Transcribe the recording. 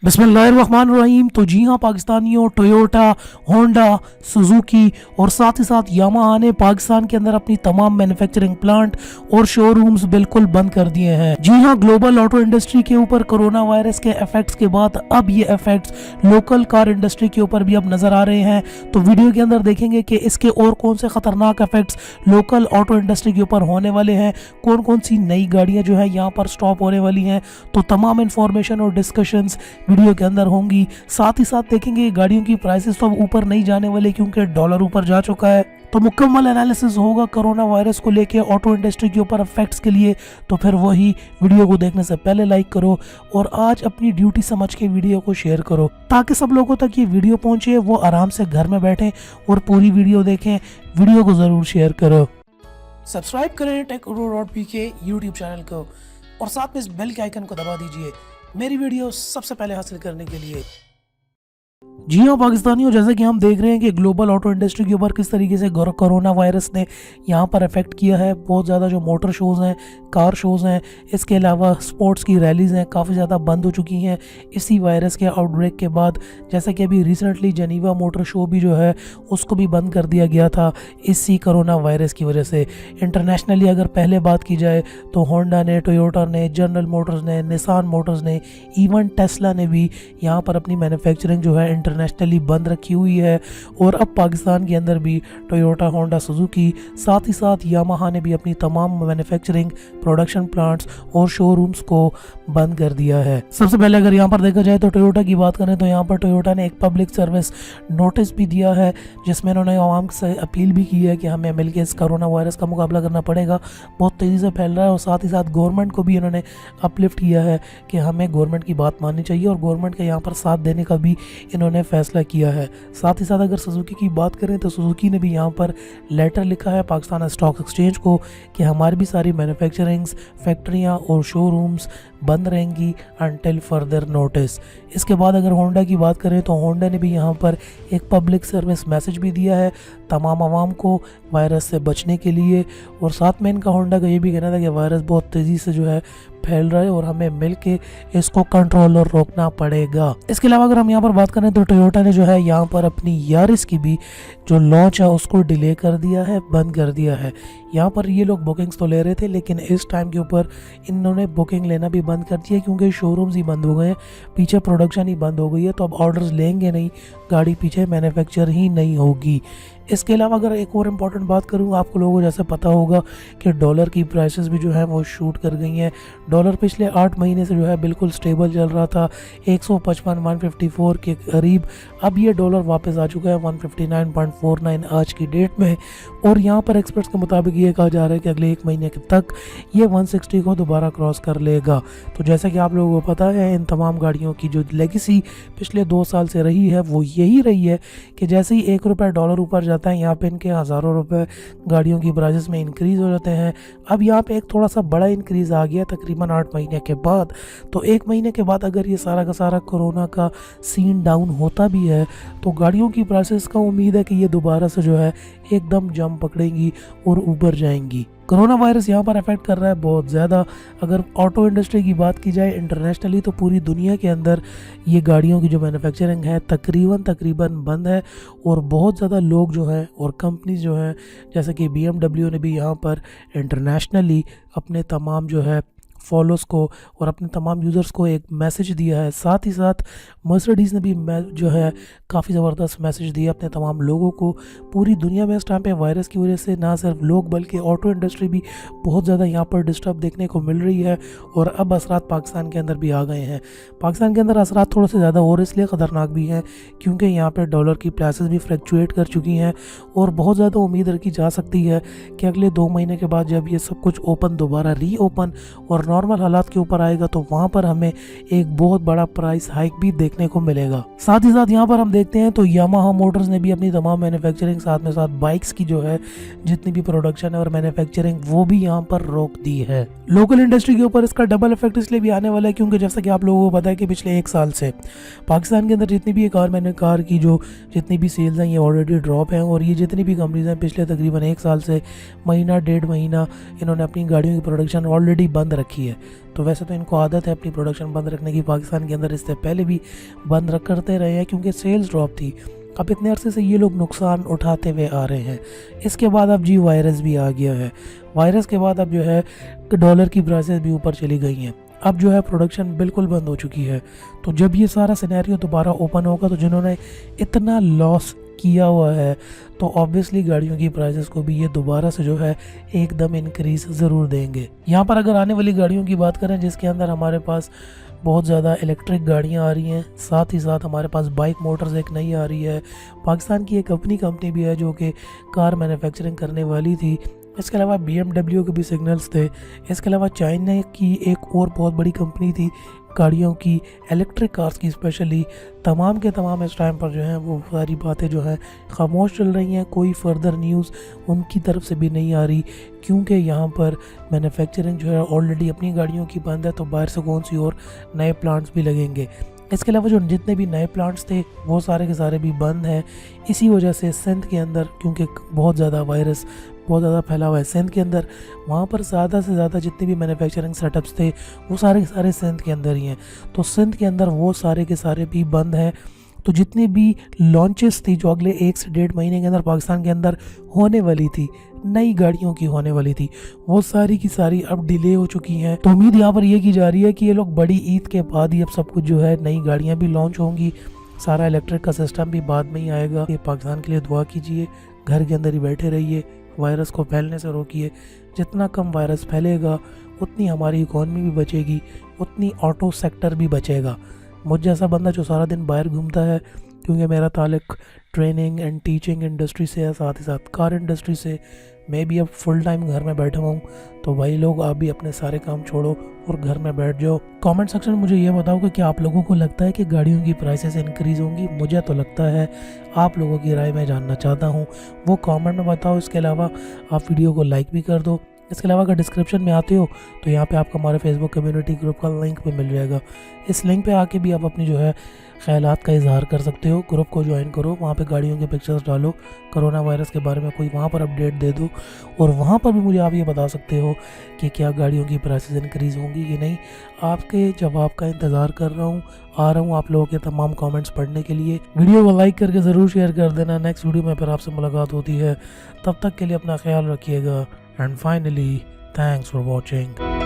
बिस्मिल्लाहिर्रहमानिर्रहीम। तो जी हाँ, पाकिस्तानियों टोयोटा, होंडा, सुजुकी और साथ ही साथ यामाहा ने पाकिस्तान के अंदर अपनी तमाम मैन्युफैक्चरिंग प्लांट और शोरूम्स बिल्कुल बंद कर दिए हैं। जी हाँ, ग्लोबल ऑटो इंडस्ट्री के ऊपर कोरोना वायरस के इफेक्ट्स के बाद अब ये इफेक्ट्स लोकल कार इंडस्ट्री के ऊपर भी अब नजर आ रहे हैं। तो वीडियो के अंदर देखेंगे कि इसके और कौन से खतरनाक इफेक्ट्स लोकल ऑटो इंडस्ट्री के ऊपर होने वाले हैं, कौन कौन सी नई गाड़ियां जो है यहाँ पर स्टॉप होने वाली हैं। तो तमाम इंफॉर्मेशन और डिस्कशंस वीडियो के अंदर होंगी। साथ ही साथ देखेंगे गाड़ियों की प्राइसेस तो अब ऊपर नहीं जाने वाले क्योंकि डॉलर ऊपर जा चुका है। तो मुकम्मल एनालिसिस होगा कोरोना वायरस को लेके ऑटो इंडस्ट्री के ऊपर इफेक्ट्स के लिए। तो फिर वही वीडियो को देखने से पहले लाइक करो और आज अपनी ड्यूटी समझ के वीडियो को शेयर करो ताकि सब लोगों तक ये वीडियो पहुंचे, वो आराम से घर में बैठें और पूरी वीडियो देखें। वीडियो को ज़रूर शेयर करो, सब्सक्राइब करें टेक.pk यूट्यूब चैनल को और साथ में इस बेल के आइकन को दबा दीजिए मेरी वीडियो सबसे पहले हासिल करने के लिए। जी हाँ पाकिस्तानियों, जैसे कि हम देख रहे हैं कि ग्लोबल ऑटो इंडस्ट्री के ऊपर किस तरीके से कोरोना वायरस ने यहाँ पर अफेक्ट किया है। बहुत ज़्यादा जो मोटर शोज़ हैं, कार शोज़ हैं, इसके अलावा स्पोर्ट्स की रैलीज़ हैं, काफ़ी ज़्यादा बंद हो चुकी हैं इसी वायरस के आउटब्रेक के बाद। जैसे कि अभी रिसेंटली जनीवा मोटर शो भी जो है उसको भी बंद कर दिया गया था इसी कोरोना वायरस की वजह से। इंटरनेशनली अगर पहले बात की जाए तो होंडा ने, टोयोटा ने, जनरल मोटर्स ने, निसान मोटर्स ने, इवन टेस्ला ने भी यहाँ पर अपनी मैन्युफैक्चरिंग जो है इंटरनेशनली बंद रखी हुई है। और अब पाकिस्तान के अंदर भी टोयोटा, होंडा, सुजुकी, साथ ही साथ यामाहा ने भी अपनी तमाम मैन्युफैक्चरिंग, प्रोडक्शन प्लांट्स और शोरूम्स को बंद कर दिया है। सबसे पहले अगर यहाँ पर देखा जाए तो टोयोटा की बात करें तो यहाँ पर टोयोटा ने एक पब्लिक सर्विस नोटिस भी दिया है जिसमें उन्होंने आवाम से अपील भी की है कि हमें मिलकर इस कोरोना वायरस का मुकाबला करना पड़ेगा, बहुत तेज़ी से फैल रहा है। और साथ ही साथ गवर्नमेंट को भी इन्होंने अपलिफ्ट किया है कि हमें गवर्नमेंट की बात माननी चाहिए और गवर्नमेंट के यहाँ पर साथ देने का भी इन्होंने फैसला किया है। साथ ही साथ अगर सुजुकी की बात करें तो सुजुकी ने भी यहाँ पर लेटर लिखा है पाकिस्तान स्टॉक एक्सचेंज को कि हमारी भी सारी मैन्युफैक्चरिंग्स, फैक्ट्रियाँ और शोरूम्स बंद रहेंगी अनटिल फर्दर नोटिस। इसके बाद अगर होंडा की बात करें तो होंडा ने भी यहाँ पर एक पब्लिक सर्विस मैसेज भी दिया है तमाम आवाम को वायरस से बचने के लिए। और साथ में इनका होंडा का ये भी कहना था कि वायरस बहुत तेज़ी से जो है फैल रहा है और हमें मिलके इसको कंट्रोल और रोकना पड़ेगा। इसके अलावा अगर हम यहाँ पर बात करें तो टोयोटा ने जो है यहाँ पर अपनी यारिस की भी जो लॉन्च है उसको डिले कर दिया है, बंद कर दिया है। यहाँ पर ये लोग बुकिंग्स तो ले रहे थे लेकिन इस टाइम के ऊपर इन्होंने बुकिंग लेना भी बंद कर दिया क्योंकि शोरूम्स ही बंद हो गए हैं, पीछे प्रोडक्शन ही बंद हो गई है। तो अब ऑर्डर्स लेंगे नहीं, गाड़ी पीछे मैन्युफैक्चर ही नहीं होगी। इसके अलावा अगर एक और इम्पॉर्टेंट बात करूँ, आपको लोगों को जैसे पता होगा कि डॉलर की प्राइसेस भी जो है वो शूट कर गई हैं। डॉलर पिछले 8 महीने से जो है बिल्कुल स्टेबल चल रहा था 155-154 के करीब। अब ये डॉलर वापस आ चुका है 159.49 आज की डेट में। और यहाँ पर एक्सपर्ट्स के मुताबिक ये कहा जा रहा है कि अगले 1 महीने तक ये 160 को दोबारा क्रॉस कर लेगा। तो जैसा कि आप लोगों को पता है, इन तमाम गाड़ियों की जो लेगेसी पिछले 2 साल से रही है वो यही रही है कि जैसे ही 1 रुपये डॉलर ऊपर जाता है यहाँ पे इनके हज़ारों रुपए गाड़ियों की प्राइसेस में इंक्रीज़ हो जाते हैं। अब यहाँ पे एक थोड़ा सा बड़ा इंक्रीज़ आ गया तकरीबन 8 महीने के बाद। तो 1 महीने के बाद अगर ये सारा का सारा कोरोना का सीन डाउन होता भी है तो गाड़ियों की प्राइसेस का उम्मीद है कि ये दोबारा से जो है एकदम जंप पकड़ेंगी और ऊपर जाएंगी। कोरोना वायरस यहाँ पर अफेक्ट कर रहा है बहुत ज़्यादा। अगर ऑटो इंडस्ट्री की बात की जाए इंटरनेशनली तो पूरी दुनिया के अंदर ये गाड़ियों की जो मैन्युफैक्चरिंग है तकरीबन बंद है। और बहुत ज़्यादा लोग जो हैं और कंपनीज जो हैं जैसे कि BMW ने भी यहाँ पर इंटरनेशनली अपने तमाम जो है फॉलोअर्स को और अपने तमाम यूज़र्स को एक मैसेज दिया है। साथ ही साथ मर्सिडीज़ ने भी जो है काफ़ी ज़बरदस्त मैसेज दिया अपने तमाम लोगों को। पूरी दुनिया में इस टाइम पे वायरस की वजह से ना सिर्फ लोग बल्कि ऑटो इंडस्ट्री भी बहुत ज़्यादा यहाँ पर डिस्टर्ब देखने को मिल रही है। और अब असरात पाकिस्तान के अंदर भी आ गए हैं। पाकिस्तान के अंदर असरात थोड़े से ज़्यादा और इसलिए ख़तरनाक भी हैं क्योंकि यहाँ पर डॉलर की प्राइसेस भी फ्लक्चुएट कर चुकी हैं। और बहुत ज़्यादा उम्मीद रखी जा सकती है कि अगले 2 महीने के बाद जब ये सब कुछ ओपन दोबारा रीओपन और नॉर्मल हालात के ऊपर आएगा तो वहां पर हमें एक बहुत बड़ा प्राइस हाइक भी देखने को मिलेगा। साथ ही साथ यहाँ पर हम देखते हैं तो यामाहा मोटर्स ने भी अपनी तमाम मैन्युफैक्चरिंग, साथ में साथ बाइक्स की जो है जितनी भी प्रोडक्शन है और मैन्युफैक्चरिंग वो भी यहाँ पर रोक दी है। लोकल इंडस्ट्री के ऊपर इसका डबल इफेक्ट इसलिए भी आने वाला है क्योंकि जैसा कि आप लोगों को पता है कि पिछले 1 साल से पाकिस्तान के अंदर जितनी भी कार की जो जितनी भी सेल्स हैं ये ऑलरेडी ड्रॉप हैं। और ये जितनी भी कंपनीज हैं पिछले तकरीबन 1 साल से महीना 1.5 महीना इन्होंने अपनी गाड़ियों की प्रोडक्शन ऑलरेडी बंद रखी रखी है। तो वैसे तो इनको आदत है अपनी प्रोडक्शन बंद रखने की पाकिस्तान के अंदर, इससे पहले भी बंद रख करते रहे हैं क्योंकि सेल्स ड्रॉप थी। अब इतने अरसे से ये लोग नुकसान उठाते हुए आ रहे हैं। इसके बाद अब जी वायरस भी आ गया है। वायरस के बाद अब जो है डॉलर की प्राइसेस भी ऊपर चली गई हैं। अब जो है प्रोडक्शन बिल्कुल बंद हो चुकी है। तो जब ये सारा सिनेरियो दोबारा ओपन होगा तो जिन्होंने इतना लॉस किया हुआ है तो ऑब्वियसली गाड़ियों की प्राइसेस को भी ये दोबारा से जो है एकदम इंक्रीज ज़रूर देंगे। यहाँ पर अगर आने वाली गाड़ियों की बात करें जिसके अंदर हमारे पास बहुत ज़्यादा इलेक्ट्रिक गाड़ियाँ आ रही हैं, साथ ही साथ हमारे पास बाइक मोटर्स एक नई आ रही है। पाकिस्तान की एक अपनी कंपनी भी है जो कि कार मैन्युफैक्चरिंग करने वाली थी। इसके अलावा BMW के भी सिग्नल्स थे। इसके अलावा चाइना की एक और बहुत बड़ी कंपनी थी गाड़ियों की, इलेक्ट्रिक कार्स की स्पेशली। तमाम के तमाम इस टाइम पर जो है वो सारी बातें जो हैं खामोश चल रही हैं। कोई फर्दर न्यूज़ उनकी तरफ से भी नहीं आ रही क्योंकि यहाँ पर मैन्युफैक्चरिंग जो है ऑलरेडी अपनी गाड़ियों की बंद है, तो बाहर से कौन सी और नए प्लांट्स भी लगेंगे। इसके अलावा जो जितने भी नए प्लांट्स थे वो सारे के सारे भी बंद हैं। इसी वजह से सिंध के अंदर क्योंकि बहुत ज़्यादा वायरस बहुत ज़्यादा फैला हुआ है सिंध के अंदर, वहाँ पर ज़्यादा से ज़्यादा जितने भी मैन्युफैक्चरिंग सेटअप्स थे वो सारे के सारे सिंध के अंदर ही हैं। तो सिंध के अंदर वो सारे के सारे भी बंद हैं। तो जितनी भी लॉन्चेस थी जो अगले 1 से 1.5 महीने के अंदर पाकिस्तान के अंदर होने वाली थी, नई गाड़ियों की होने वाली थी, वो सारी की सारी अब डिले हो चुकी हैं। तो उम्मीद यहाँ पर ये की जा रही है कि ये लोग बड़ी ईद के बाद ही अब सब कुछ जो है नई गाड़ियाँ भी लॉन्च होंगी, सारा इलेक्ट्रिक का सिस्टम भी बाद में ही आएगा। ये पाकिस्तान के लिए दुआ कीजिए, घर के अंदर ही बैठे रहिए, वायरस को फैलने से रोकिए। जितना कम वायरस फैलेगा उतनी हमारी इकॉनमी भी बचेगी, उतनी ऑटो सेक्टर भी बचेगा। मुझ जैसा बंदा जो सारा दिन बाहर घूमता है, क्योंकि मेरा ताल्लुक ट्रेनिंग एंड टीचिंग इंडस्ट्री से है, साथ ही साथ कार इंडस्ट्री से, मैं भी अब फुल टाइम घर में बैठा हुआ हूँ। तो भाई लोग आप भी अपने सारे काम छोड़ो और घर में बैठ जाओ। कमेंट सेक्शन में मुझे ये बताओ कि क्या आप लोगों को लगता है कि गाड़ियों की प्राइसेस इंक्रीज़ होंगी। मुझे तो लगता है, आप लोगों की राय मैं जानना चाहता हूँ, वो कमेंट में बताओ। इसके अलावा आप वीडियो को लाइक भी कर दो। इसके अलावा अगर डिस्क्रिप्शन में आते हो तो यहाँ पे आपको हमारे फेसबुक कम्युनिटी ग्रुप का लिंक भी मिल जाएगा। इस लिंक पे आके भी आप अपनी जो है ख्यालात का इजहार कर सकते हो। ग्रुप को ज्वाइन करो, वहाँ पे गाड़ियों के पिक्चर्स डालो, कोरोना वायरस के बारे में कोई वहाँ पर अपडेट दे दो, और वहाँ पर भी मुझे आप ये बता सकते हो कि क्या गाड़ियों की प्राइसेस इंक्रीज़ होंगी कि नहीं। आपके जवाब का इंतज़ार कर रहा हूँ, आ रहा हूँ आप लोगों के तमाम कमेंट्स पढ़ने के लिए। वीडियो को लाइक करके ज़रूर शेयर कर देना। नेक्स्ट वीडियो में फिर आपसे मुलाकात होती है, तब तक के लिए अपना ख्याल रखिएगा। And finally, thanks for watching.